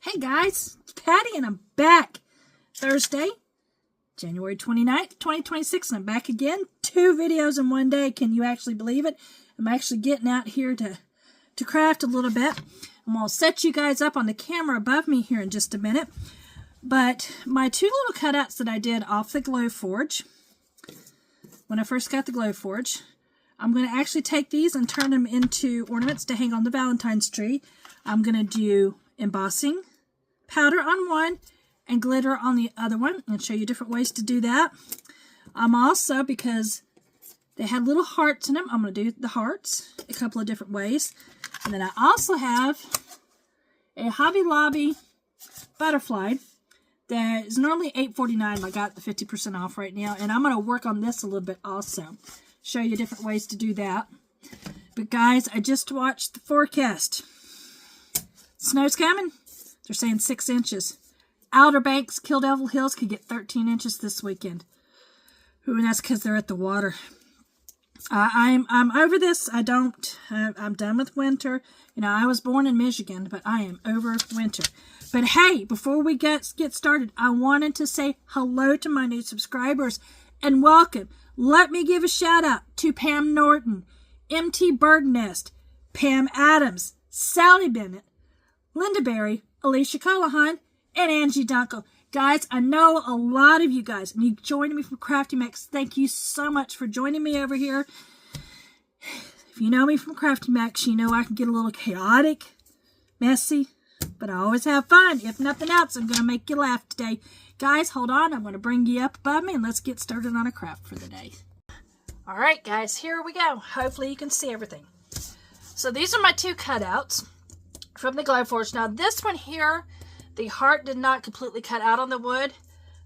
Hey guys, it's Patty and I'm back. Thursday, January 29th, 2026, and I'm back again. 2 videos in one day. Can you actually believe it? I'm actually getting out here to craft a little bit. I'm going to set you guys up on the camera above me here in just a minute. But my 2 little cutouts that I did off the Glow Forge, when I first got the Glow Forge, I'm going to actually take these and turn them into ornaments to hang on the Valentine's tree. I'm going to do embossing powder on one and glitter on the other one, and show you different ways to do that. I'm also, because they had little hearts in them, I'm going to do the hearts a couple of different ways. And then I also have a Hobby Lobby butterfly that is normally $8.49. I got the 50% off right now, and I'm going to work on this a little bit also. Show you different ways to do that. But guys, I just watched the forecast. Snow's coming. They're saying 6 inches. Outer Banks, Kill Devil Hills could get 13 inches this weekend. Ooh, and that's because they're at the water. I'm over this. I'm done with winter. You know, I was born in Michigan, but I am over winter. But hey, before we get started, I wanted to say hello to my new subscribers and welcome. Let me give a shout out to Pam Norton, MT Birdnest, Pam Adams, Sally Bennett, Linda Berry, Alicia Colahan, and Angie Dunkel. Guys, I know a lot of you guys, and you joined me from Crafty Max. Thank you so much for joining me over here. If you know me from Crafty Max, you know I can get a little chaotic, messy, but I always have fun. If nothing else, I'm going to make you laugh today. Guys, hold on. I'm going to bring you up above me, and let's get started on a craft for the day. All right, guys, here we go. Hopefully you can see everything. So these are my 2 cutouts from the Glow Forge. Now this one here, the heart did not completely cut out on the wood.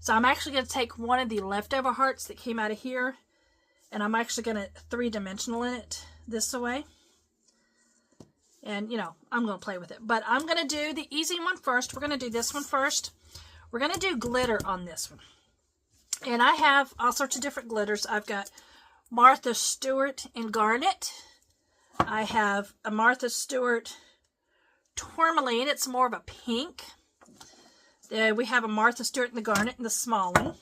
So I'm actually going to take one of the leftover hearts that came out of here, and I'm actually going to 3-dimensional in it this way. And, you know, I'm going to play with it. But I'm going to do the easy one first. We're going to do this one first. We're going to do glitter on this one. And I have all sorts of different glitters. I've got Martha Stewart in Garnet. I have a Martha Stewart Tourmaline. It's more of a pink. We have a Martha Stewart in the Garnet in the small one.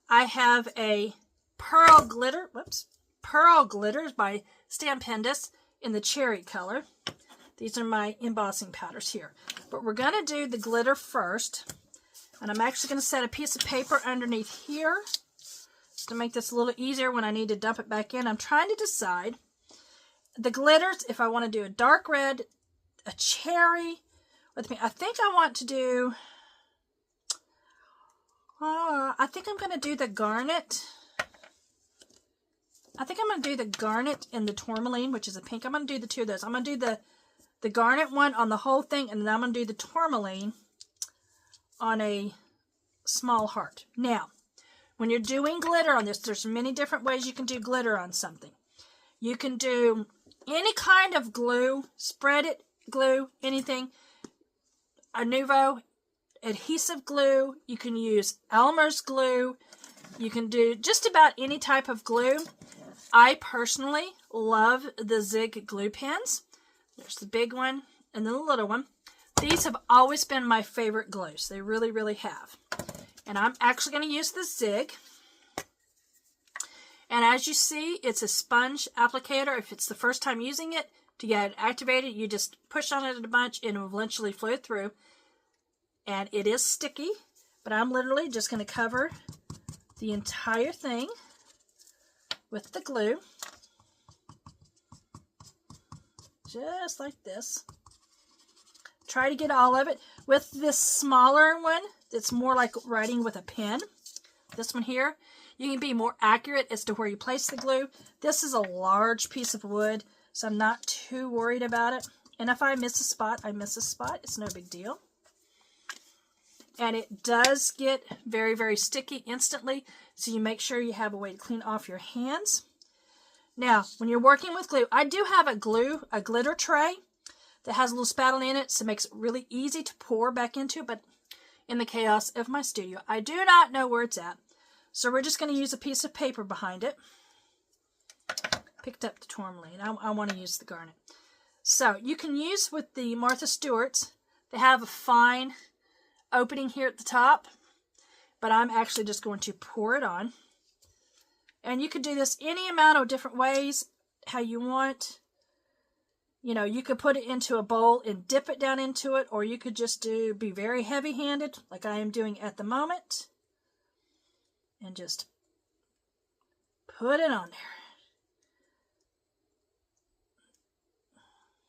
I have a Pearl Glitter. Whoops. Pearl Glitters by Stampendous in the cherry color. These are my embossing powders here. But we're going to do the glitter first. And I'm actually going to set a piece of paper underneath here to make this a little easier when I need to dump it back in. I'm trying to decide the glitters, if I want to do a dark red, a cherry with me. I think I want to do, I think I'm going to do the garnet. I think I'm going to do the garnet and the tourmaline, which is a pink. I'm going to do the 2 of those. I'm going to do the garnet one on the whole thing, and then I'm going to do the tourmaline on a small heart. Now, when you're doing glitter on this, there's many different ways you can do glitter on something. You can do any kind of glue, spread it, glue, anything. A Nouveau adhesive glue. You can use Elmer's glue. You can do just about any type of glue. I personally love the Zig glue pens. There's the big one and then the little one. These have always been my favorite glues. They really, really have. And I'm actually going to use the Zig. And as you see, it's a sponge applicator. If it's the first time using it, to get it activated, you just push on it a bunch and it will eventually flow through. And it is sticky, but I'm literally just going to cover the entire thing with the glue. Just like this. Try to get all of it. With this smaller one, it's more like writing with a pen. This one here, you can be more accurate as to where you place the glue. This is a large piece of wood, so I'm not too worried about it. And if I miss a spot, I miss a spot. It's no big deal. And it does get very, very sticky instantly, so you make sure you have a way to clean off your hands. Now, when you're working with glue, I do have a glitter tray that has a little spatula in it, so it makes it really easy to pour back into, but in the chaos of my studio, I do not know where it's at. So we're just going to use a piece of paper behind it. Picked up the tourmaline. I want to use the garnet. So you can use with the Martha Stewart's, They have a fine opening here at the top, but I'm actually just going to pour it on. And you could do this any amount of different ways, how you want. You know, you could put it into a bowl and dip it down into it, or you could just be very heavy-handed, like I am doing at the moment, and just put it on there.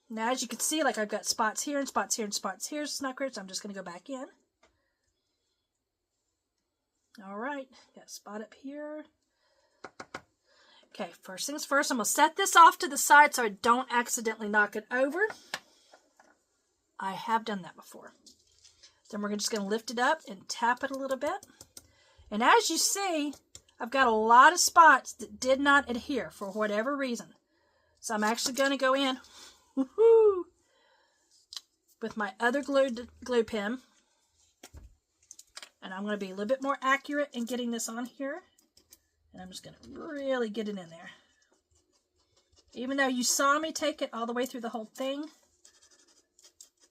Now, as you can see, like I've got spots here and spots here and spots here. It's not great, so I'm just going to go back in. All right, got a spot up here. Okay, first things first, I'm going to set this off to the side so I don't accidentally knock it over. I have done that before. Then we're just going to lift it up and tap it a little bit. And as you see, I've got a lot of spots that did not adhere for whatever reason. So I'm actually going to go in with my other glue pen. And I'm going to be a little bit more accurate in getting this on here. And I'm just going to really get it in there. Even though you saw me take it all the way through the whole thing,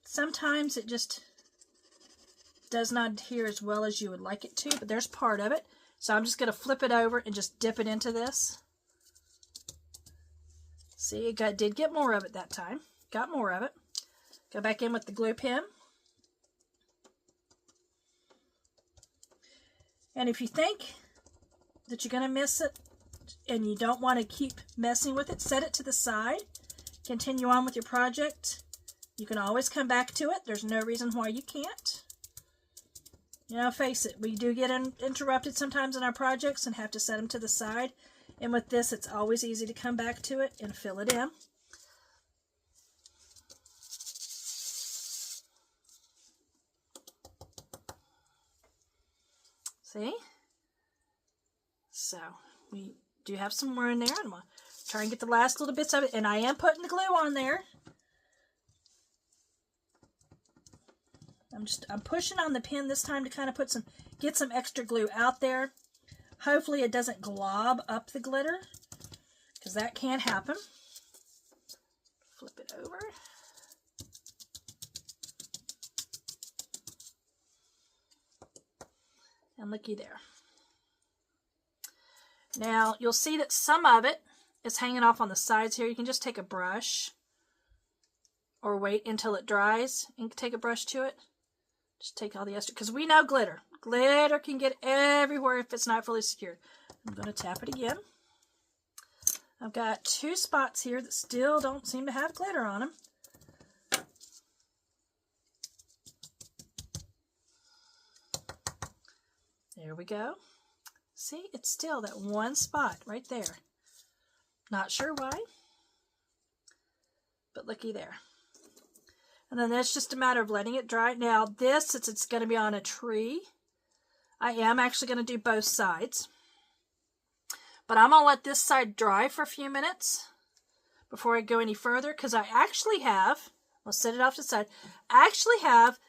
sometimes it just does not adhere as well as you would like it to, but there's part of it. So I'm just going to flip it over and just dip it into this. See, it did get more of it that time. Got more of it. Go back in with the glue pen. And if you think that you're going to miss it and you don't want to keep messing with it, set it to the side. Continue on with your project. You can always come back to it. There's no reason why you can't. You know, face it, we do get interrupted sometimes in our projects and have to set them to the side. And with this, it's always easy to come back to it and fill it in. See? So, we do have some more in there. I'm going to try and get the last little bits of it. And I am putting the glue on there. I'm pushing on the pen this time to kind of get some extra glue out there. Hopefully it doesn't glob up the glitter, because that can happen. Flip it over. And looky there. Now, you'll see that some of it is hanging off on the sides here. You can just take a brush or wait until it dries and take a brush to it. Just take all the extra, because we know glitter. Glitter can get everywhere if it's not fully secured. I'm going to tap it again. I've got two spots here that still don't seem to have glitter on them. There we go. See, it's still that one spot right there. Not sure why, but looky there. And then it's just a matter of letting it dry. Now this, since it's going to be on a tree, I am actually going to do both sides. But I'm going to let this side dry for a few minutes before I go any further, because I actually have, I'll set it off to the side, I actually have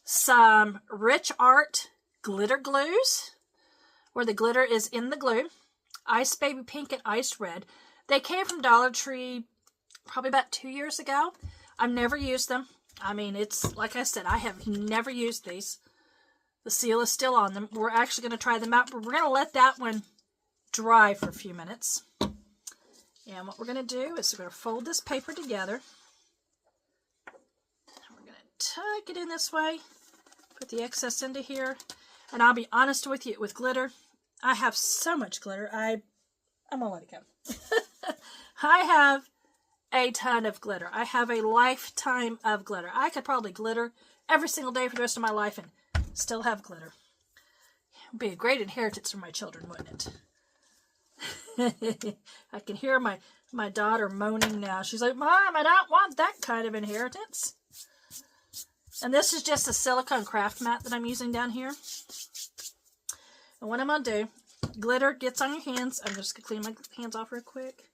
some Rich Art glitter glues, where the glitter is in the glue. Ice Baby Pink and Ice Red. They came from Dollar Tree probably about 2 years ago. I've never used them. I mean, it's, like I said, I have never used these. The seal is still on them. We're actually going to try them out, but we're going to let that one dry for a few minutes. And what we're going to do is we're going to fold this paper together. We're going to tuck it in this way. Put the excess into here. And I'll be honest with you, with glitter, I have so much glitter. I'm going to let it go. I have a ton of glitter. I have a lifetime of glitter. I could probably glitter every single day for the rest of my life and still have glitter. It would be a great inheritance for my children, wouldn't it? I can hear my daughter moaning now. She's like, Mom, I don't want that kind of inheritance. And this is just a silicone craft mat that I'm using down here. And what I'm going to do, glitter gets on your hands. I'm just going to clean my hands off real quick.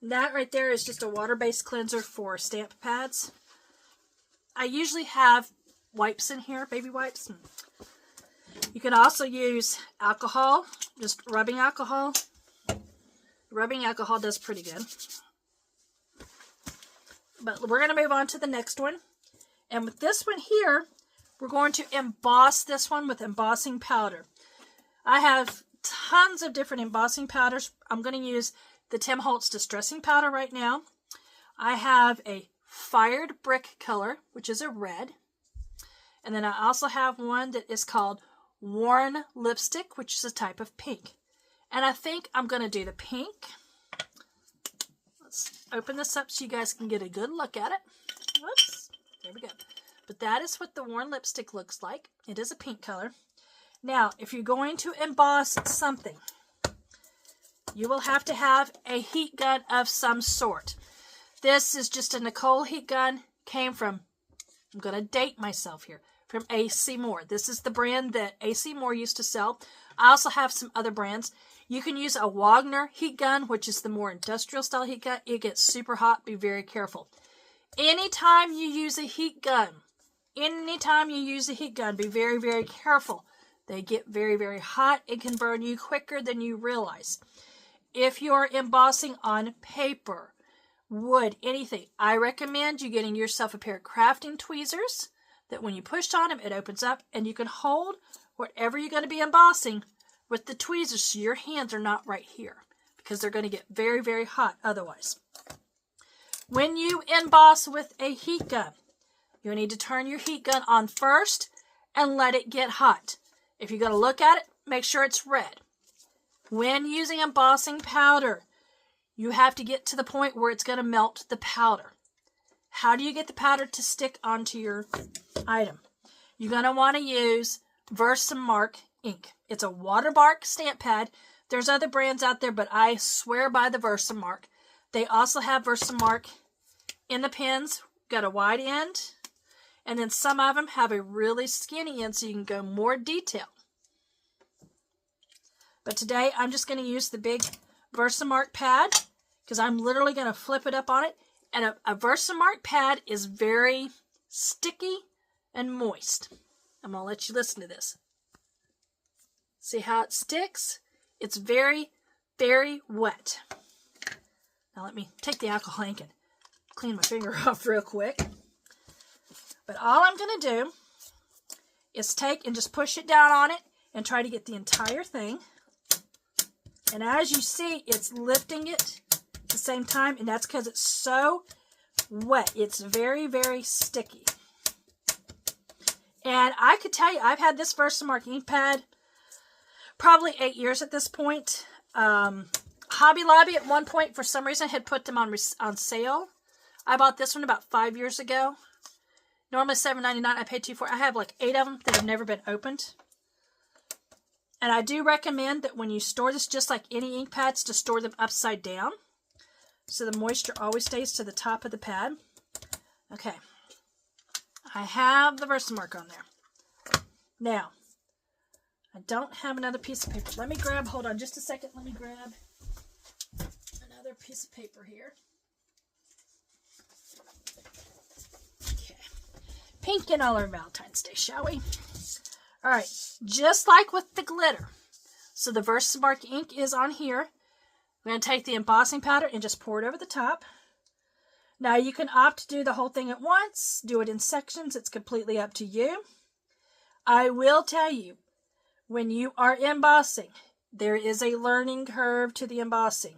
That right there is just a water-based cleanser for stamp pads. I usually have wipes in here, baby wipes. You can also use alcohol, just rubbing alcohol. Rubbing alcohol does pretty good. But we're going to move on to the next one. And with this one here, we're going to emboss this one with embossing powder. I have tons of different embossing powders. I'm going to use the Tim Holtz Distressing Powder right now. I have a Fired Brick color, which is a red. And then I also have one that is called Worn Lipstick, which is a type of pink. And I think I'm going to do the pink. Let's open this up so you guys can get a good look at it. Whoops. There we go. But that is what the Worn Lipstick looks like. It is a pink color. Now, if you're going to emboss something, you will have to have a heat gun of some sort. This is just a Nicole heat gun. Came from, I'm going to date myself here, from A.C. Moore. This is the brand that A.C. Moore used to sell. I also have some other brands. You can use a Wagner heat gun, which is the more industrial style heat gun. It gets super hot. Be very careful. Anytime you use a heat gun, be very, very careful. They get very, very hot. It can burn you quicker than you realize. If you're embossing on paper, wood, anything, I recommend you getting yourself a pair of crafting tweezers that when you push on them, it opens up and you can hold whatever you're going to be embossing with the tweezers so your hands are not right here because they're going to get very, very hot otherwise. When you emboss with a heat gun, you need to turn your heat gun on first and let it get hot. If you're going to look at it, make sure it's red. When using embossing powder, you have to get to the point where it's going to melt the powder. How do you get the powder to stick onto your item? You're going to want to use Versamark ink. It's a watermark stamp pad. There's other brands out there, but I swear by the Versamark. They also have Versamark in the pens. Got a wide end. And then some of them have a really skinny end so you can go more detail. But today I'm just going to use the big Versamark pad because I'm literally going to flip it up on it. And a Versamark pad is very sticky and moist. I'm going to let you listen to this. See how it sticks? It's very, very wet. Now let me take the alcohol ink and clean my finger off real quick. But all I'm going to do is take and just push it down on it and try to get the entire thing. And as you see, it's lifting it at the same time, and that's because it's so wet. It's very, very sticky. And I could tell you, I've had this Versamark ink pad probably 8 years at this point. Hobby Lobby at one point, for some reason, had put them on sale. I bought this one about 5 years ago. Normally $7.99. I paid $2 for it. I have like 8 of them that have never been opened. And I do recommend that when you store this, just like any ink pads, to store them upside down. So the moisture always stays to the top of the pad. Okay. I have the Versamark on there. Now, I don't have another piece of paper. Let me grab, hold on just a second. Let me grab another piece of paper here. Okay. Pink and all our Valentine's Day, shall we? All right, just like with the glitter. So the Versamark ink is on here. I'm going to take the embossing powder and just pour it over the top. Now you can opt to do the whole thing at once, do it in sections. It's completely up to you. I will tell you, when you are embossing, there is a learning curve to the embossing.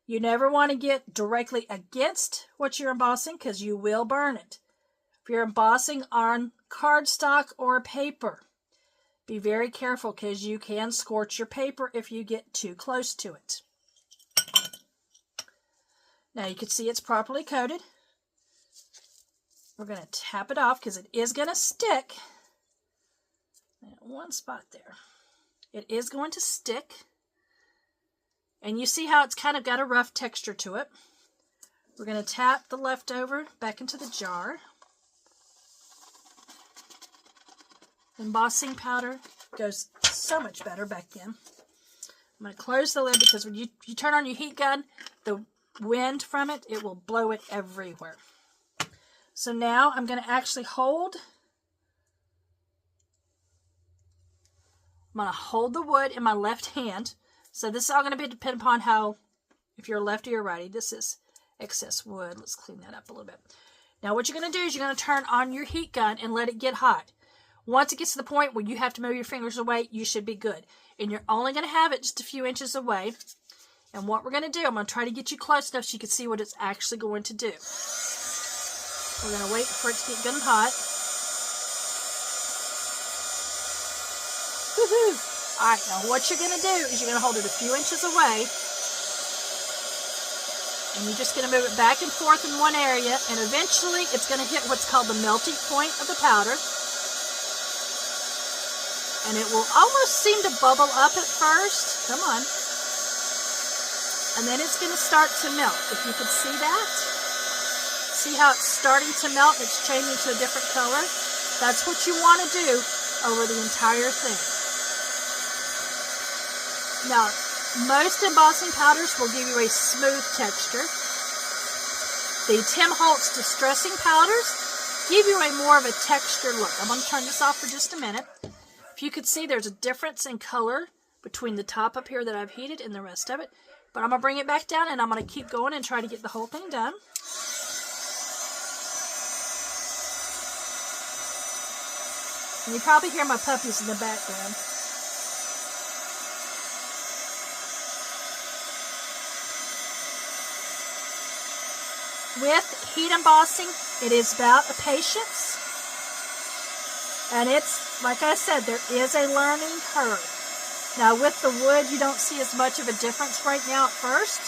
You never want to get directly against what you're embossing because you will burn it. If you're embossing on cardstock or paper, be very careful because you can scorch your paper if you get too close to it. Now you can see it's properly coated. We're going to tap it off because it is going to stick. One spot there. It is going to stick. And you see how it's kind of got a rough texture to it. We're going to tap the leftover back into the jar. Embossing powder goes so much better back in. I'm going to close the lid because when you turn on your heat gun, the wind from it, it will blow it everywhere. So now I'm going to actually hold. I'm going to hold the wood in my left hand. So this is all going to depend upon how, if you're lefty or righty. This is excess wood. Let's clean that up a little bit. Now what you're going to do is you're going to turn on your heat gun and let it get hot. Once it gets to the point where you have to move your fingers away, you should be good. And you're only going to have it just a few inches away. And what we're going to do, I'm going to try to get you close enough so you can see what it's actually going to do. We're going to wait for it to get good and hot. Woohoo! Alright, now what you're going to do is you're going to hold it a few inches away. And you're just going to move it back and forth in one area. And eventually it's going to hit what's called the melting point of the powder. And it will almost seem to bubble up at first. Come on. And then it's going to start to melt. If you could see that. See how it's starting to melt? It's changing to a different color. That's what you want to do over the entire thing. Now, most embossing powders will give you a smooth texture. The Tim Holtz Distressing powders give you a more of a textured look. I'm going to turn this off for just a minute. If you could see, there's a difference in color between the top up here that I've heated and the rest of it. But I'm going to bring it back down and I'm going to keep going and try to get the whole thing done. And you probably hear my puppies in the background. With heat embossing, it is about a patience. And it's, like I said, there is a learning curve. Now with the wood, you don't see as much of a difference right now at first.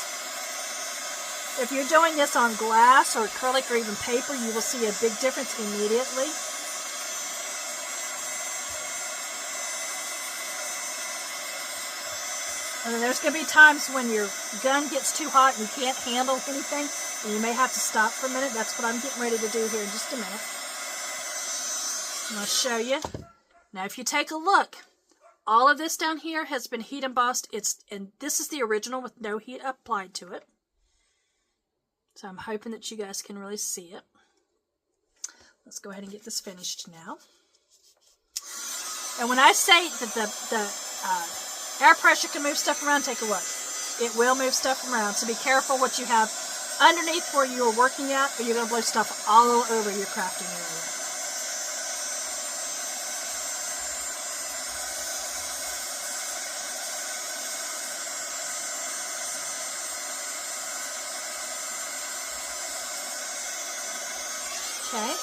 If you're doing this on glass or acrylic or even paper, you will see a big difference immediately. And then there's going to be times when your gun gets too hot and you can't handle anything, and you may have to stop for a minute. That's what I'm getting ready to do here in just a minute. I'm going to show you. Now, if you take a look, all of this down here has been heat embossed. And this is the original with no heat applied to it. So I'm hoping that you guys can really see it. Let's go ahead and get this finished now. And when I say that the air pressure can move stuff around, take a look. It will move stuff around. So be careful what you have underneath where you are working at, or you're going to blow stuff all over your crafting area. Okay,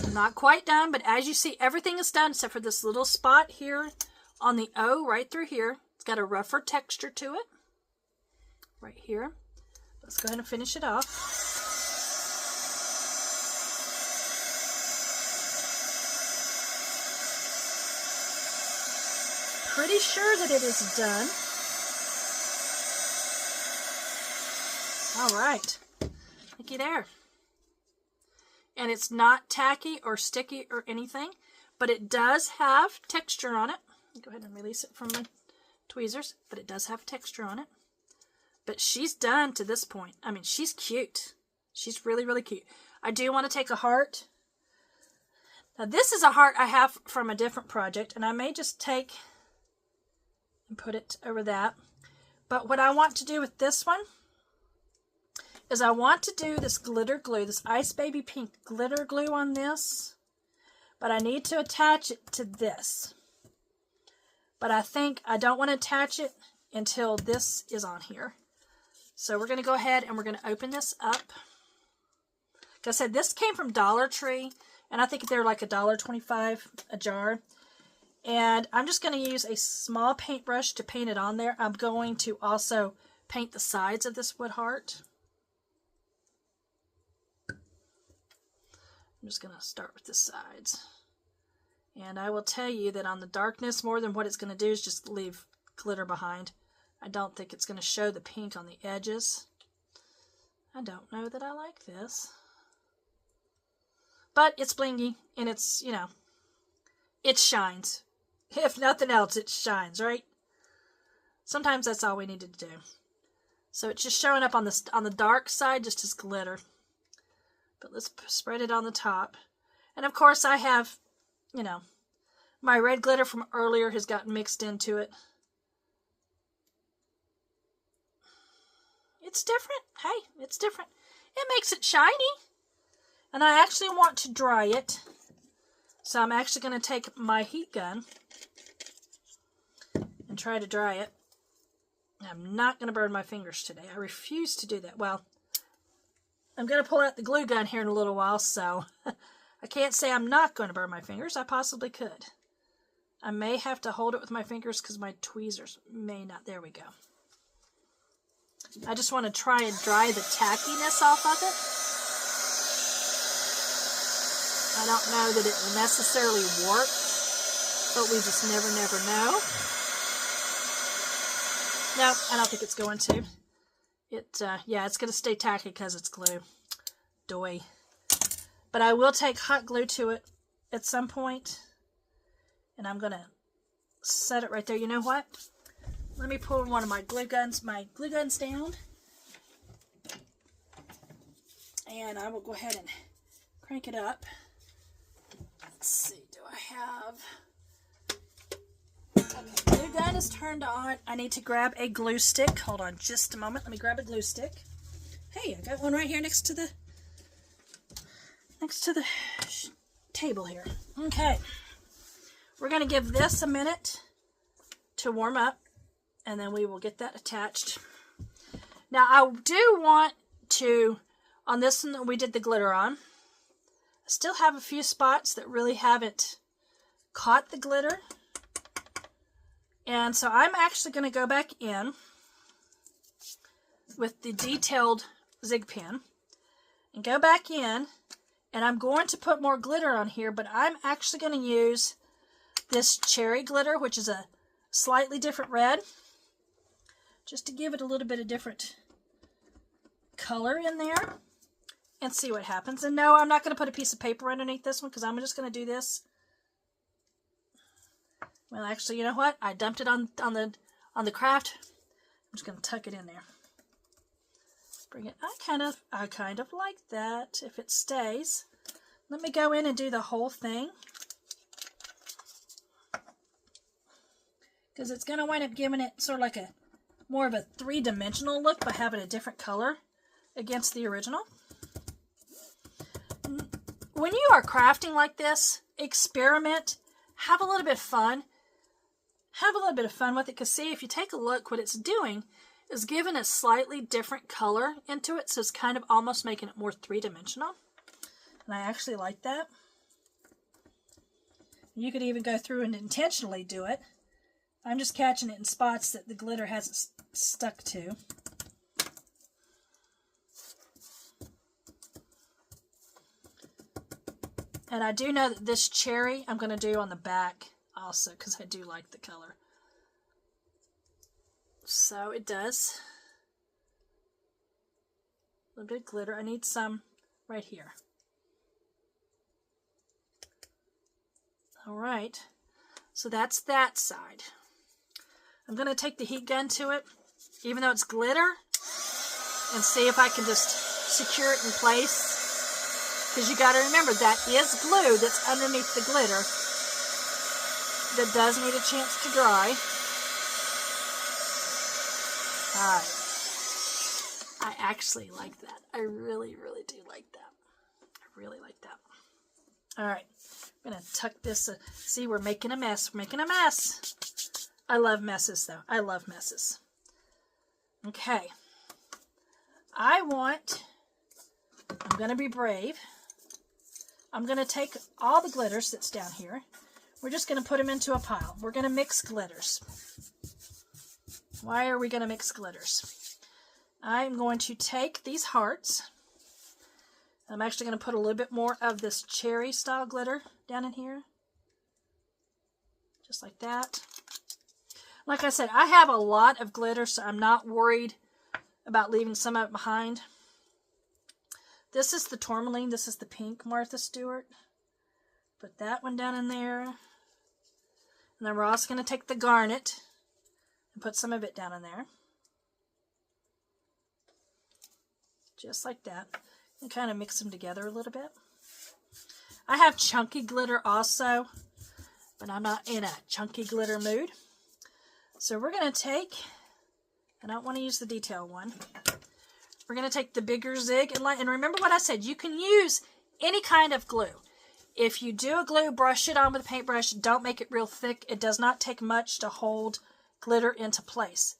I'm not quite done, but as you see, everything is done except for this little spot here on the O right through here. It's got a rougher texture to it right here. Let's go ahead and finish it off. Pretty sure that it is done. All right, looky there. And it's not tacky or sticky or anything, but it does have texture on it. Go ahead and release it from my tweezers, but it does have texture on it. But she's done to this point. I mean, she's cute. She's really, really cute. I do want to take a heart. Now, this is a heart I have from a different project, and I may just take and put it over that. But what I want to do with this one is I want to do this glitter glue, this Ice Baby Pink glitter glue on this, but I need to attach it to this. But I think I don't want to attach it until this is on here. So we're going to go ahead and we're going to open this up. Like I said, this came from Dollar Tree, and I think they're like $1.25 a jar. And I'm just going to use a small paintbrush to paint it on there. I'm going to also paint the sides of this wood heart. I'm just going to start with the sides. And I will tell you that on the darkness, more than what it's going to do is just leave glitter behind. I don't think it's going to show the pink on the edges. I don't know that I like this. But it's blingy, and it's, you know, it shines. If nothing else, it shines, right? Sometimes that's all we needed to do. So it's just showing up on the dark side just as glitter. But let's spread it on the top. And of course I have, you know, my red glitter from earlier has gotten mixed into it. It's different. Hey, it's different. It makes it shiny. And I actually want to dry it. So I'm actually going to take my heat gun and try to dry it. I'm not going to burn my fingers today. I refuse to do that. Well, I'm going to pull out the glue gun here in a little while, so I can't say I'm not going to burn my fingers. I possibly could. I may have to hold it with my fingers because my tweezers may not. There we go. I just want to try and dry the tackiness off of it. I don't know that it will necessarily work, but we just never know. No, I don't think it's going to. Yeah, it's going to stay tacky because it's glue. Doy. But I will take hot glue to it at some point, and I'm going to set it right there. You know what? Let me pull one of my glue guns down, and I will go ahead and crank it up. Let's see, do I have... Okay, glue gun is turned on. I need to grab a glue stick. Hold on just a moment. Let me grab a glue stick. Hey, I got one right here next to the table here. Okay. We're going to give this a minute to warm up, and then we will get that attached. Now, I do want to, on this one that we did the glitter on, I still have a few spots that really haven't caught the glitter. And so I'm actually going to go back in with the detailed zig pen and go back in, and I'm going to put more glitter on here, but I'm actually going to use this cherry glitter, which is a slightly different red, just to give it a little bit of different color in there and see what happens. And no, I'm not going to put a piece of paper underneath this one because I'm just going to do this. Well, actually, you know what? I dumped it on the craft. I'm just going to tuck it in there. Bring it. I kind of like that if it stays. Let me go in and do the whole thing, because it's going to wind up giving it sort of like a more of a three-dimensional look by having a different color against the original. When you are crafting like this, experiment, have a little bit of fun. Have a little bit of fun with it, because see, if you take a look, what it's doing is giving a slightly different color into it, so it's kind of almost making it more three-dimensional. And I actually like that. You could even go through and intentionally do it. I'm just catching it in spots that the glitter hasn't stuck to. And I do know that this cherry I'm going to do on the back also, because I do like the color. So it does. A little bit of glitter. I need some right here. Alright, so that's that side. I'm going to take the heat gun to it, even though it's glitter, and see if I can just secure it in place. Because you got to remember, that is glue that's underneath the glitter that does need a chance to dry. Alright. I actually like that. I really, really do like that. I really like that. Alright. I'm going to tuck this. See, we're making a mess. We're making a mess. I love messes, though. I love messes. Okay. I'm going to be brave. I'm going to take all the glitters that's down here. We're just going to put them into a pile. We're going to mix glitters. Why are we going to mix glitters? I'm going to take these hearts. I'm actually going to put a little bit more of this cherry style glitter down in here. Just like that. Like I said, I have a lot of glitter, so I'm not worried about leaving some of it behind. This is the tourmaline. This is the pink Martha Stewart. Put that one down in there. And then we're also going to take the garnet and put some of it down in there. Just like that. And kind of mix them together a little bit. I have chunky glitter also, but I'm not in a chunky glitter mood. So we're going to take, I don't want to use the detail one. We're going to take the bigger zig and light. And remember what I said, you can use any kind of glue. If you do a glue, brush it on with a paintbrush. Don't make it real thick. It does not take much to hold glitter into place.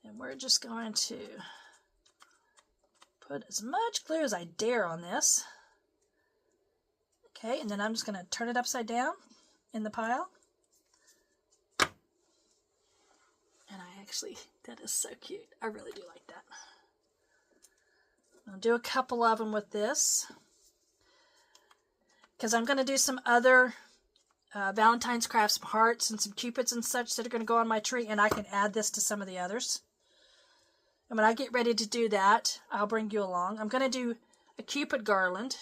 And we're just going to put as much glue as I dare on this. Okay, and then I'm just going to turn it upside down in the pile. And that is so cute. I really do like that. I'll do a couple of them with this, because I'm going to do some other Valentine's crafts, some hearts and some cupids and such that are going to go on my tree, and I can add this to some of the others. And when I get ready to do that, I'll bring you along. I'm going to do a cupid garland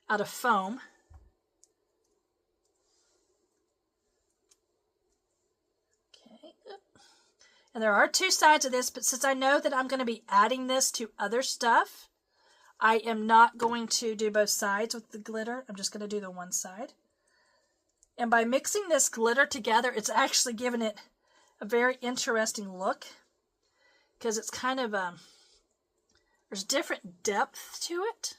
out of foam. Okay. And there are two sides of this, but since I know that I'm going to be adding this to other stuff, I am not going to do both sides with the glitter. I'm just going to do the one side. And by mixing this glitter together, it's actually given it a very interesting look, because it's kind of, there's different depth to it,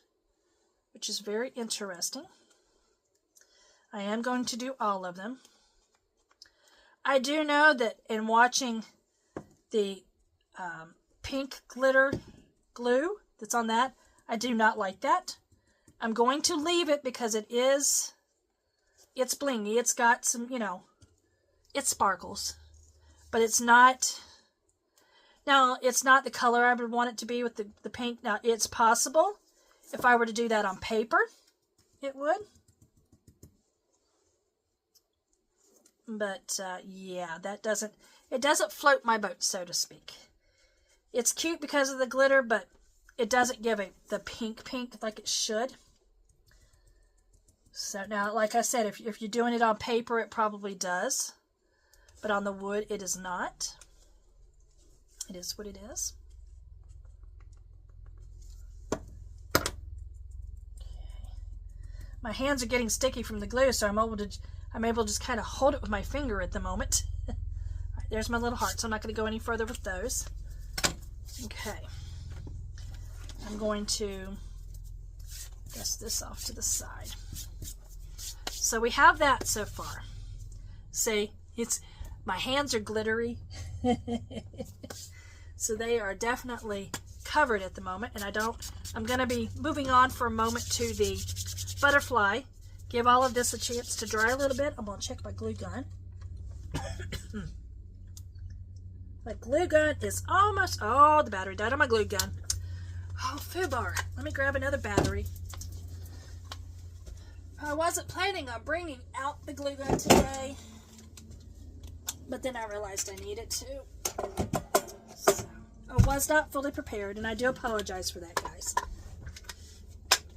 which is very interesting. I am going to do all of them. I do know that in watching the pink glitter glue that's on that, I do not like that. I'm going to leave it because it's blingy. It's got some, it sparkles. But it's not, now it's not the color I would want it to be with the pink. Now it's possible if I were to do that on paper, it would. But yeah, it doesn't float my boat, so to speak. It's cute because of the glitter, but it doesn't give the pink like it should. So now, like I said, if you're doing it on paper, it probably does. But on the wood, it is not. It is what it is. Okay. My hands are getting sticky from the glue, so I'm able to just kind of hold it with my finger at the moment. All right, there's my little heart, so I'm not going to go any further with those. Okay. I'm going to dust this off to the side. So we have that so far. See, my hands are glittery. So they are definitely covered at the moment, and I'm going to be moving on for a moment to the butterfly. Give all of this a chance to dry a little bit. I'm going to check my glue gun. My glue gun is almost, the battery died on my glue gun. Oh, foobar. Let me grab another battery. I wasn't planning on bringing out the glue gun today, but then I realized I needed to. So, I was not fully prepared, and I do apologize for that, guys.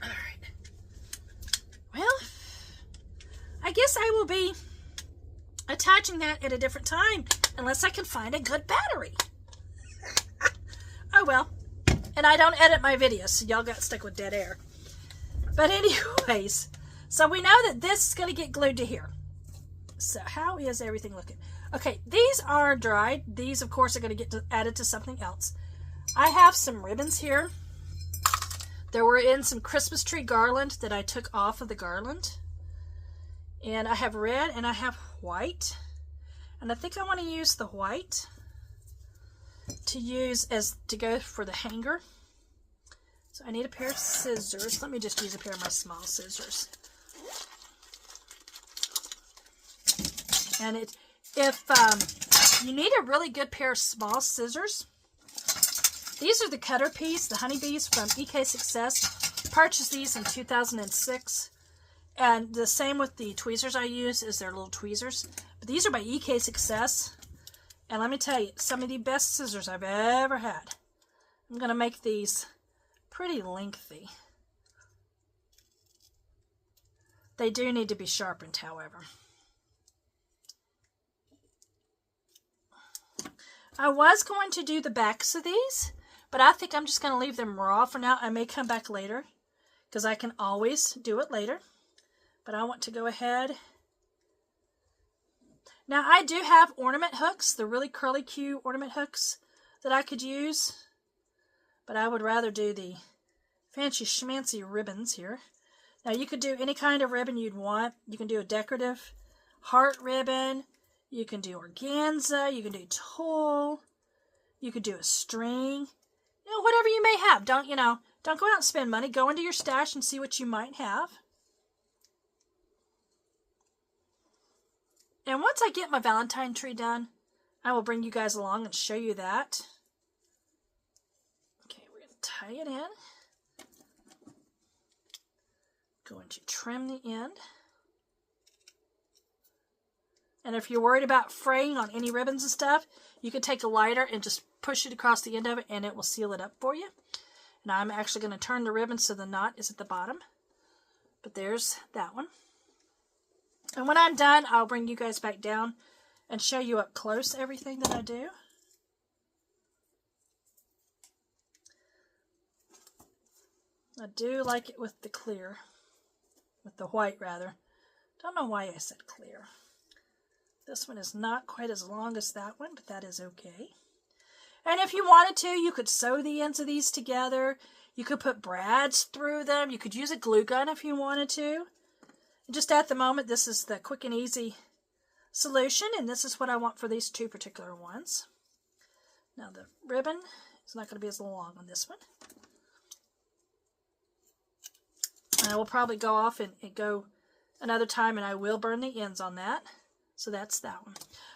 All right. Well, I guess I will be attaching that at a different time, unless I can find a good battery. Oh, well. And I don't edit my videos, so y'all got stuck with dead air. But anyways, so we know that this is going to get glued to here. So how is everything looking? Okay, these are dried. These, of course, are going to get added to something else. I have some ribbons here. There were in some Christmas tree garland that I took off of the garland. And I have red and I have white. And I think I want to use the white to go for the hanger. So I need a pair of scissors. Let me just use a pair of my small scissors. And if you need a really good pair of small scissors, these are the cutter piece, the honeybees from EK Success. Purchased these in 2006. And the same with the tweezers I use is their little tweezers. But these are by EK Success. And let me tell you, some of the best scissors I've ever had. I'm going to make these pretty lengthy. They do need to be sharpened, however. I was going to do the backs of these, but I think I'm just going to leave them raw for now. I may come back later, because I can always do it later. But I want to go ahead. Now, I do have ornament hooks, the really curly Q ornament hooks that I could use. But I would rather do the fancy schmancy ribbons here. Now you could do any kind of ribbon you'd want. You can do a decorative heart ribbon. You can do organza. You can do tulle. You could do a string. You know, whatever you may have. Don't go out and spend money. Go into your stash and see what you might have. And once I get my Valentine tree done, I will bring you guys along and show you that. Okay, we're going to tie it in. Going to trim the end. And if you're worried about fraying on any ribbons and stuff, you can take a lighter and just push it across the end of it and it will seal it up for you. And I'm actually going to turn the ribbon so the knot is at the bottom. But there's that one. And when I'm done, I'll bring you guys back down and show you up close everything that I do. I do like it with the clear. With the white, rather. Don't know why I said clear. This one is not quite as long as that one, but that is okay. And if you wanted to, you could sew the ends of these together. You could put brads through them. You could use a glue gun if you wanted to. Just at the moment, this is the quick and easy solution, and this is what I want for these two particular ones. Now the ribbon is not going to be as long on this one. And I will probably go off and go another time, and I will burn the ends on that. So that's that one.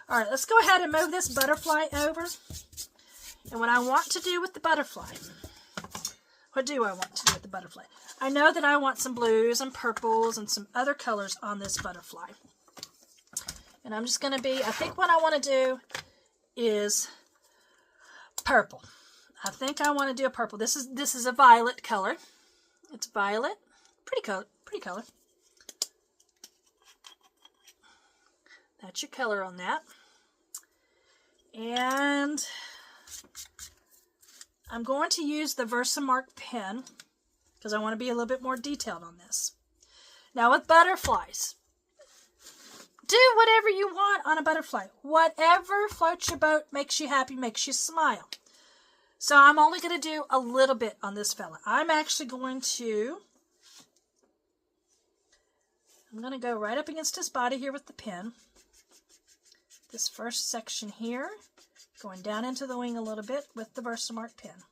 All right, let's go ahead and move this butterfly over. And what I want to do with the butterfly, what do I want to do with the butterfly? I know that I want some blues and purples and some other colors on this butterfly. And I'm just going to I think what I want to do is purple. I think I want to do a purple. This is a violet color. It's violet. Pretty color. That's your color on that. And I'm going to use the Versamark pen because I want to be a little bit more detailed on this. Now with butterflies, do whatever you want on a butterfly. Whatever floats your boat, makes you happy, makes you smile. So I'm only going to do a little bit on this fella. I'm going to go right up against his body here with the pen. This first section here, going down into the wing a little bit with the Versamark pen.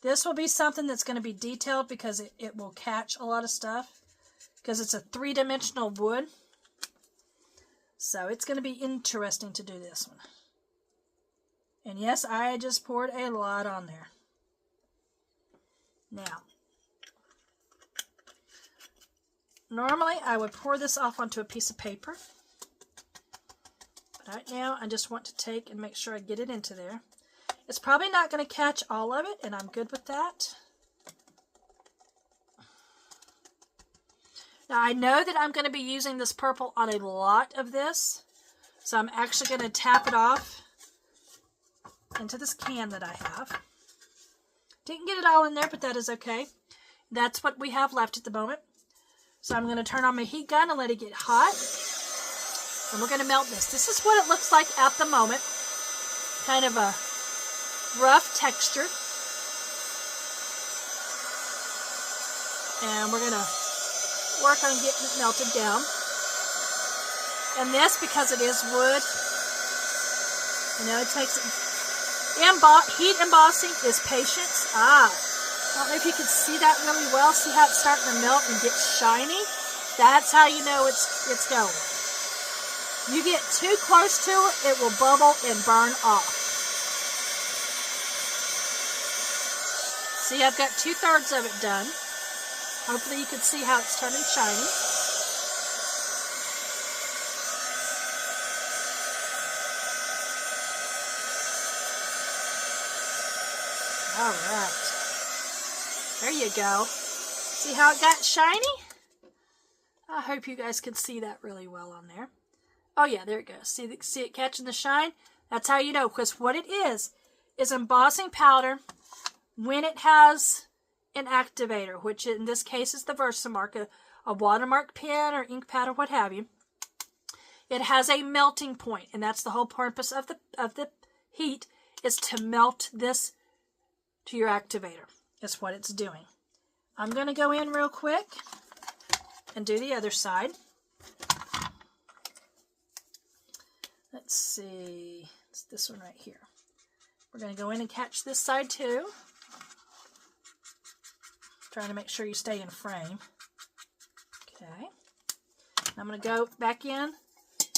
This will be something that's going to be detailed because it will catch a lot of stuff because it's a three-dimensional wood. So it's going to be interesting to do this one. And yes, I just poured a lot on there. Now, normally I would pour this off onto a piece of paper. But right now I just want to take and make sure I get it into there. It's probably not going to catch all of it, and I'm good with that. Now I know that I'm going to be using this purple on a lot of this, so I'm actually going to tap it off into this can that I have. Didn't get it all in there, but that is okay. That's what we have left at the moment. So I'm going to turn on my heat gun and let it get hot. And we're going to melt this. This is what it looks like at the moment. Kind of a rough texture. And we're going to work on getting it melted down. And this, because it is wood, it takes heat embossing is patience. I don't know if you can see that really well. See how it's starting to melt and get shiny? That's how you know it's going. You get too close to it, it will bubble and burn off. See, I've got 2/3 of it done. Hopefully you can see how it's turning shiny. All right. There you go. See how it got shiny? I hope you guys can see that really well on there. Oh yeah, there it goes. See it catching the shine? That's how you know, because what it is embossing powder when it has an activator, which in this case is the Versamark, a watermark pen or ink pad or what have you. It has a melting point, and that's the whole purpose of the heat, is to melt this to your activator. is what it's doing. I'm going to go in real quick and do the other side. Let's see. It's this one right here. We're going to go in and catch this side too. Trying to make sure you stay in frame. Okay. I'm going to go back in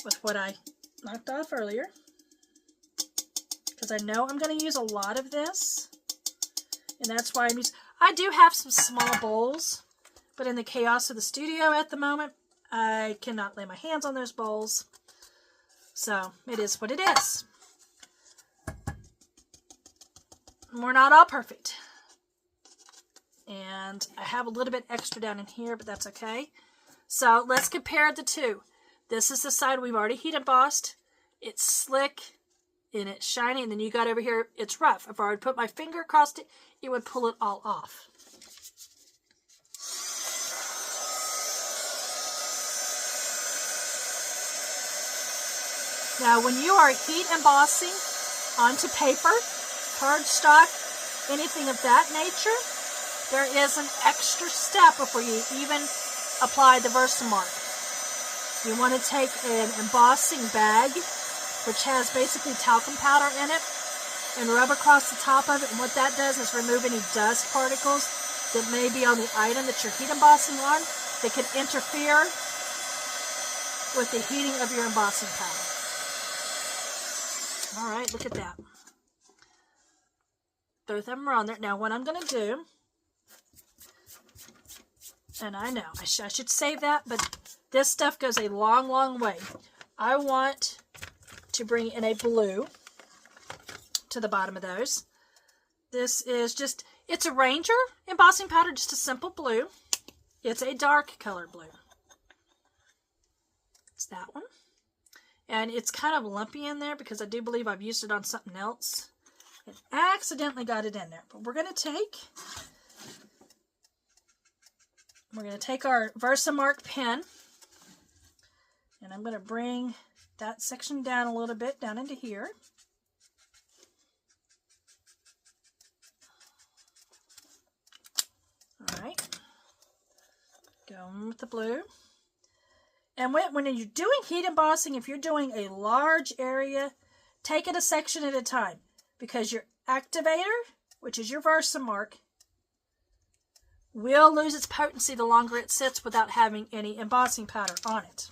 with what I knocked off earlier, because I know I'm going to use a lot of this, and that's why I'm using. I do have some small bowls, but in the chaos of the studio at the moment, I cannot lay my hands on those bowls, so it is what it is. We're not all perfect, and I have a little bit extra down in here, but that's okay. So let's compare the two. This is the side we've already heat embossed. It's slick and it's shiny, and then you got over here, it's rough. If I would put my finger across it, it would pull it all off. Now, when you are heat embossing onto paper, cardstock, anything of that nature, there is an extra step before you even apply the Versamark. You want to take an embossing bag, which has basically talcum powder in it, and rub across the top of it. And what that does is remove any dust particles that may be on the item that you're heat embossing on that could interfere with the heating of your embossing powder. All right, look at that. Both of them are on there. Now, what I'm going to do, and I know I should save that, but this stuff goes a long, long way. I want to bring in a blue to the bottom of those. This is just, it's a Ranger embossing powder, just a simple blue. It's a dark color blue. It's that one. And it's kind of lumpy in there because I do believe I've used it on something else and accidentally got it in there. But we're going to take our Versamark pen, and I'm going to bring that section down a little bit, down into here. All right. Going with the blue. And when you're doing heat embossing, if you're doing a large area, take it a section at a time, because your activator, which is your Versamark, will lose its potency the longer it sits without having any embossing powder on it.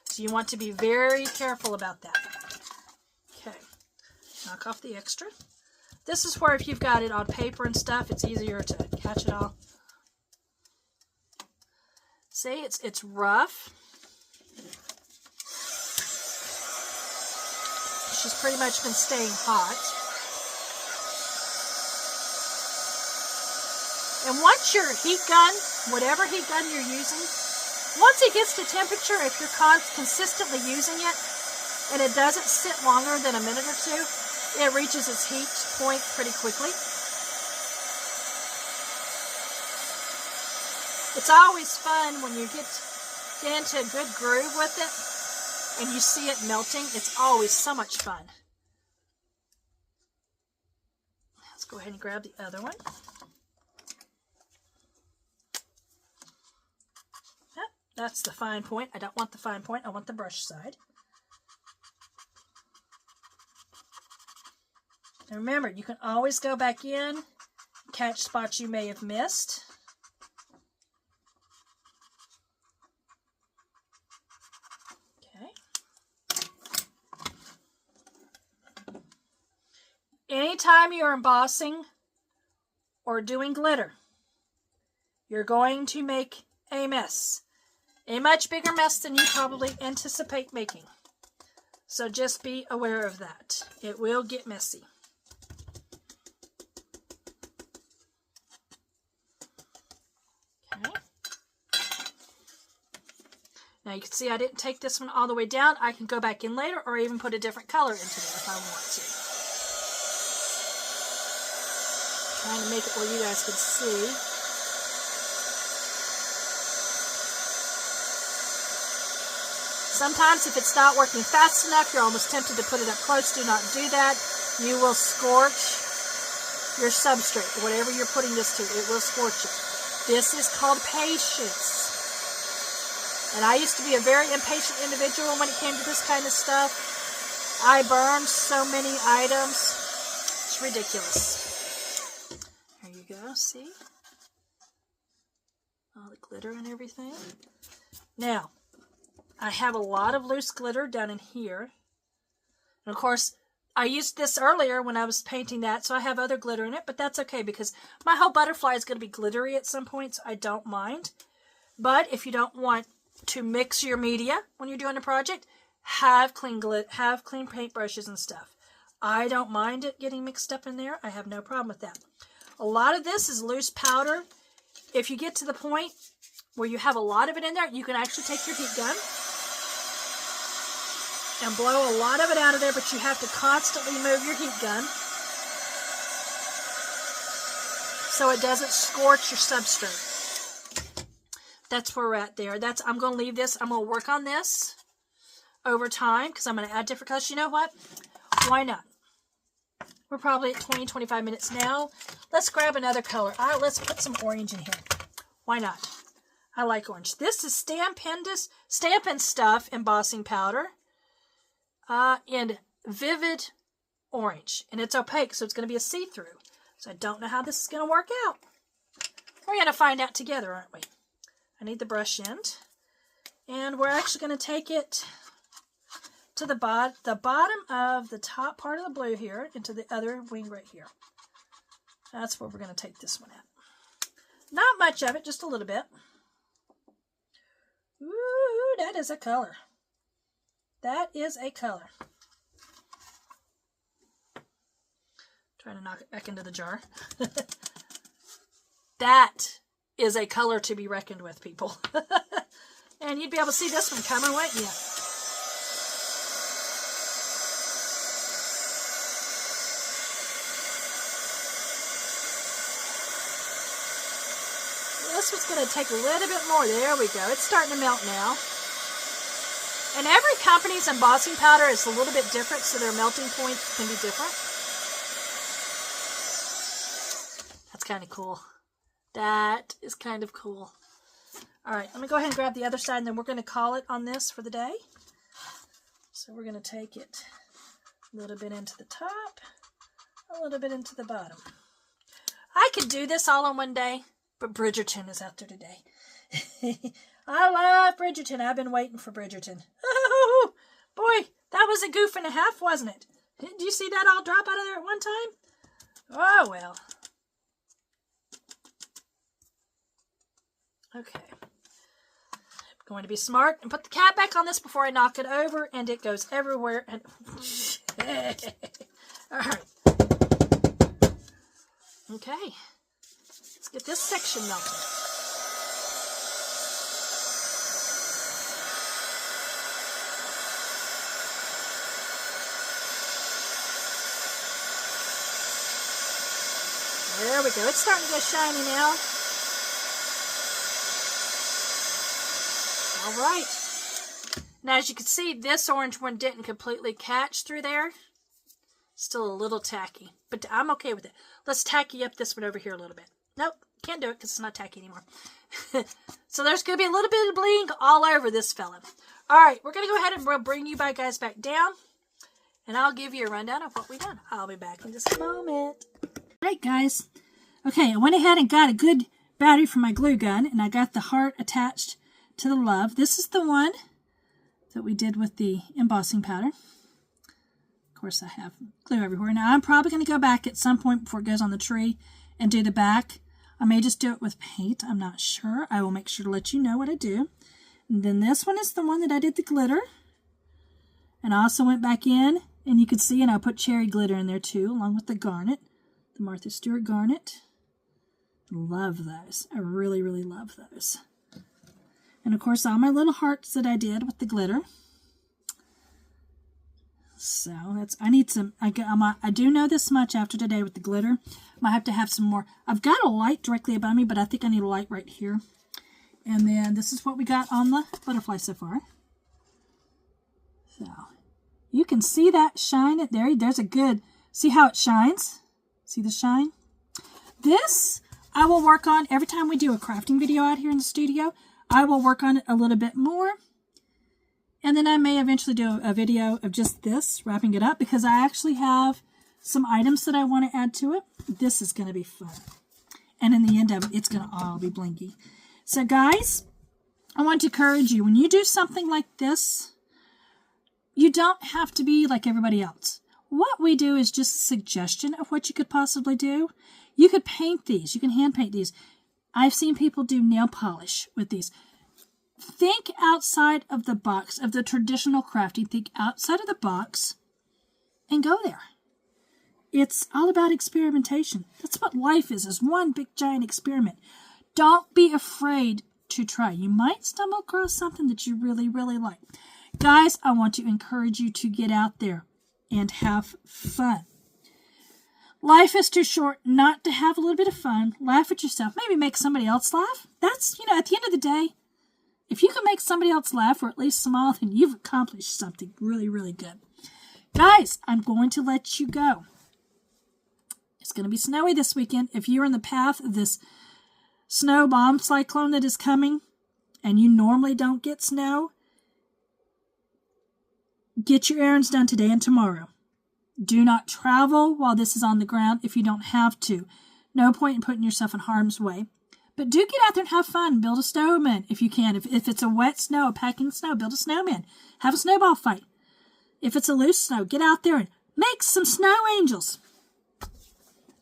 So you want to be very careful about that. Okay, knock off the extra. This is where if you've got it on paper and stuff, it's easier to catch it all. See, it's rough. She's pretty much been staying hot. And once your heat gun, whatever heat gun you're using, once it gets to temperature, if you're consistently using it, and it doesn't sit longer than a minute or two, it reaches its heat point pretty quickly. It's always fun when you get into a good groove with it, and you see it melting. It's always so much fun. Let's go ahead and grab the other one. Yep, that's the fine point. I don't want the fine point. I want the brush side. And remember, you can always go back in, catch spots you may have missed. Anytime you're embossing or doing glitter, you're going to make a mess. A much bigger mess than you probably anticipate making. So just be aware of that. It will get messy. Okay. Now you can see I didn't take this one all the way down. I can go back in later or even put a different color into there if I want to. Trying to make it where you guys can see. Sometimes if it's not working fast enough, you're almost tempted to put it up close. Do not do that. You will scorch your substrate, whatever you're putting this to. It will scorch it. This is called patience. And I used to be a very impatient individual when it came to this kind of stuff. I burned so many items. It's ridiculous. There you go, see? All the glitter and everything. Now, I have a lot of loose glitter down in here. And of course, I used this earlier when I was painting that, so I have other glitter in it, but that's okay because my whole butterfly is going to be glittery at some point, so I don't mind. But if you don't want to mix your media when you're doing a project, have clean paintbrushes and stuff. I don't mind it getting mixed up in there. I have no problem with that. A lot of this is loose powder. If you get to the point where you have a lot of it in there, you can actually take your heat gun and blow a lot of it out of there, but you have to constantly move your heat gun so it doesn't scorch your substrate. That's where we're at there. I'm going to leave this. I'm going to work on this over time because I'm going to add different colors. You know what? Why not? We're probably at 20, 25 minutes now. Let's grab another color. Let's put some orange in here. Why not? I like orange. This is Stamp and Stuff embossing powder in vivid orange. And it's opaque, so it's going to be a see-through. So I don't know how this is going to work out. We're going to find out together, aren't we? I need the brush end. And we're actually going to take it to the bottom of the top part of the blue here into the other wing right here. That's where we're going to take this one at. Not much of it, just a little bit. Ooh, that is a color. That is a color. Trying to knock it back into the jar. That is a color to be reckoned with, people. And you'd be able to see this one coming, wouldn't you? This one's going to take a little bit more. There we go. It's starting to melt now. And every company's embossing powder is a little bit different, so their melting point can be different. That's kind of cool. That is kind of cool. All right, let me go ahead and grab the other side, and then we're going to call it on this for the day. So we're going to take it a little bit into the top, a little bit into the bottom. I could do this all in one day, but Bridgerton is out there today. I love Bridgerton. I've been waiting for Bridgerton. Oh, boy, that was a goof and a half, wasn't it? Did you see that all drop out of there at one time? Oh, well. Okay. I'm going to be smart and put the cap back on this before I knock it over, and it goes everywhere. And all right. Okay. Let's get this section melted. There we go. It's starting to get shiny now. All right. Now, as you can see, this orange one didn't completely catch through there. Still a little tacky, but I'm okay with it. Let's tacky up this one over here a little bit. Nope, can't do it because it's not tacky anymore. So there's going to be a little bit of bling all over this fella. All right, we're going to go ahead and we'll bring you guys back down, and I'll give you a rundown of what we've done. I'll be back in just a moment. All right, guys. Okay, I went ahead and got a good battery for my glue gun, and I got the heart attached to the love. This is the one that we did with the embossing powder. Of course, I have glue everywhere. Now, I'm probably going to go back at some point before it goes on the tree and do the back. I may just do it with paint. I'm not sure. I will make sure to let you know what I do. And then this one is the one that I did the glitter. And I also went back in, and you can see, and I put cherry glitter in there too, along with the garnet, the Martha Stewart garnet. Love those. I really, really love those. And of course, all my little hearts that I did with the glitter. So that's, I need some, I do know this much after today with the glitter. I might have to have some more. I've got a light directly above me, but I think I need a light right here. And then this is what we got on the butterfly so far. So you can see that shine. There's a good, see how it shines? See the shine? This I will work on every time we do a crafting video out here in the studio. I will work on it a little bit more. And then I may eventually do a video of just this, wrapping it up, because I actually have some items that I want to add to it. This is going to be fun. And in the end of it, it's going to all be blinky. So guys, I want to encourage you, when you do something like this, you don't have to be like everybody else. What we do is just a suggestion of what you could possibly do. You could paint these. You can hand paint these. I've seen people do nail polish with these. Think outside of the box of the traditional crafting. Think outside of the box and go there. It's all about experimentation. That's what life is one big giant experiment. Don't be afraid to try. You might stumble across something that you really, really like. Guys, I want to encourage you to get out there and have fun. Life is too short not to have a little bit of fun. Laugh at yourself. Maybe make somebody else laugh. That's, at the end of the day, if you can make somebody else laugh or at least smile, then you've accomplished something really, really good. Guys, I'm going to let you go. It's going to be snowy this weekend. If you're in the path of this snow bomb cyclone that is coming and you normally don't get snow, get your errands done today and tomorrow. Do not travel while this is on the ground if you don't have to. No point in putting yourself in harm's way. But do get out there and have fun. Build a snowman if you can. If it's a wet snow, a packing snow, build a snowman. Have a snowball fight. If it's a loose snow, get out there and make some snow angels.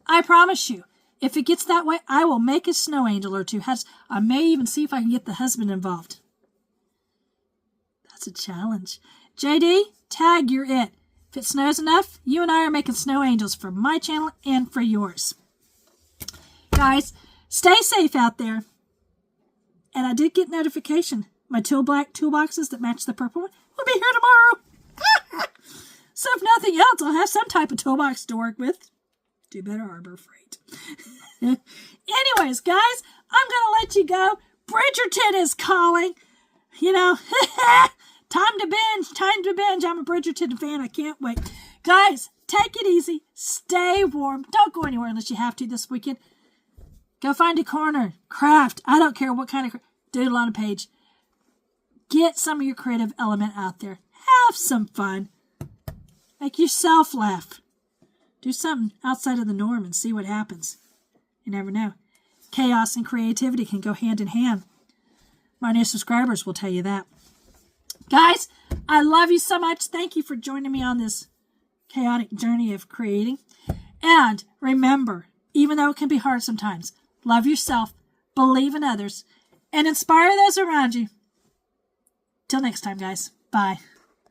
I promise you, if it gets that way, I will make a snow angel or two. I may even see if I can get the husband involved. That's a challenge. JD, tag, you're it. If it snows enough, you and I are making snow angels for my channel and for yours. Guys, stay safe out there. And I did get notification. My black toolboxes that match the purple one will be here tomorrow. So if nothing else, I'll have some type of toolbox to work with. Do better, Harbor Freight. Anyways, guys, I'm going to let you go. Bridgerton is calling. Time to binge. I'm a Bridgerton fan. I can't wait. Guys, take it easy. Stay warm. Don't go anywhere unless you have to this weekend. Go find a corner. Craft. I don't care what kind of doodle on a page. Get some of your creative element out there. Have some fun. Make yourself laugh. Do something outside of the norm and see what happens. You never know. Chaos and creativity can go hand in hand. My new subscribers will tell you that. Guys, I love you so much. Thank you for joining me on this chaotic journey of creating. And remember, even though it can be hard sometimes, love yourself, believe in others, and inspire those around you. Till next time, guys. Bye.